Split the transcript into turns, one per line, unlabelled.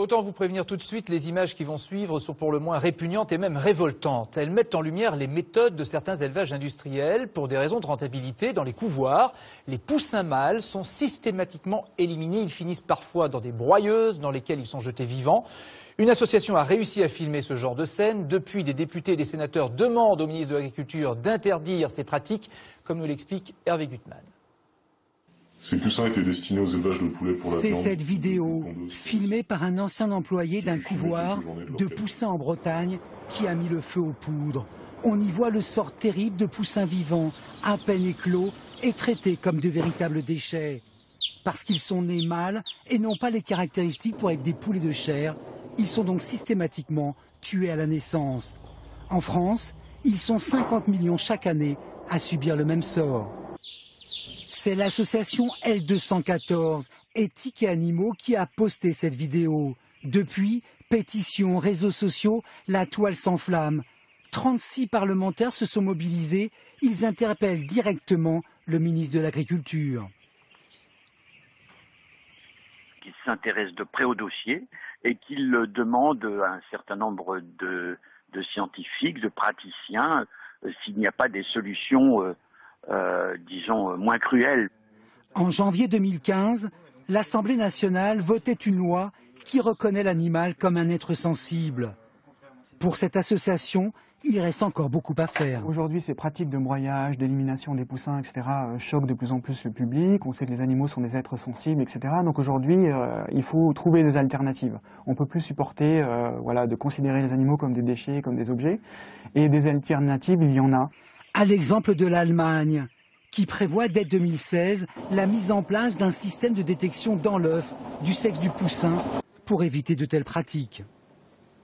Autant vous prévenir tout de suite, les images qui vont suivre sont pour le moins répugnantes et même révoltantes. Elles mettent en lumière les méthodes de certains élevages industriels. Pour des raisons de rentabilité, dans les couvoirs, les poussins mâles sont systématiquement éliminés. Ils finissent parfois dans des broyeuses dans lesquelles ils sont jetés vivants. Une association a réussi à filmer ce genre de scène. Depuis, des députés et des sénateurs demandent au ministre de l'Agriculture d'interdire ces pratiques, comme nous l'explique Hervé Gutmann.
Ces poussins étaient destinés aux élevages de poulets pour la viande.
C'est cette vidéo, filmée par un ancien employé d'un couvoir de poussins en Bretagne, qui a mis le feu aux poudres. On y voit le sort terrible de poussins vivants, à peine éclos et traités comme de véritables déchets. Parce qu'ils sont nés mâles et n'ont pas les caractéristiques pour être des poulets de chair, ils sont donc systématiquement tués à la naissance. En France, ils sont 50 millions chaque année à subir le même sort. C'est l'association L214, Éthique et Animaux, qui a posté cette vidéo. Depuis, pétitions, réseaux sociaux, la toile s'enflamme. 36 parlementaires se sont mobilisés. Ils interpellent directement le ministre de l'Agriculture.
Qu'il s'intéresse de près au dossier et qu'il demande à un certain nombre de scientifiques, de praticiens, s'il n'y a pas des solutions disons, moins cruel.
En janvier 2015, l'Assemblée nationale votait une loi qui reconnaît l'animal comme un être sensible. Pour cette association, il reste encore beaucoup à faire.
Aujourd'hui, ces pratiques de broyage, d'élimination des poussins, etc. choquent de plus en plus le public. On sait que les animaux sont des êtres sensibles, etc. Donc aujourd'hui, il faut trouver des alternatives. On ne peut plus supporter de considérer les animaux comme des déchets, comme des objets. Et des alternatives, il y en a.
À l'exemple de l'Allemagne, qui prévoit dès 2016 la mise en place d'un système de détection dans l'œuf du sexe du poussin pour éviter de telles pratiques.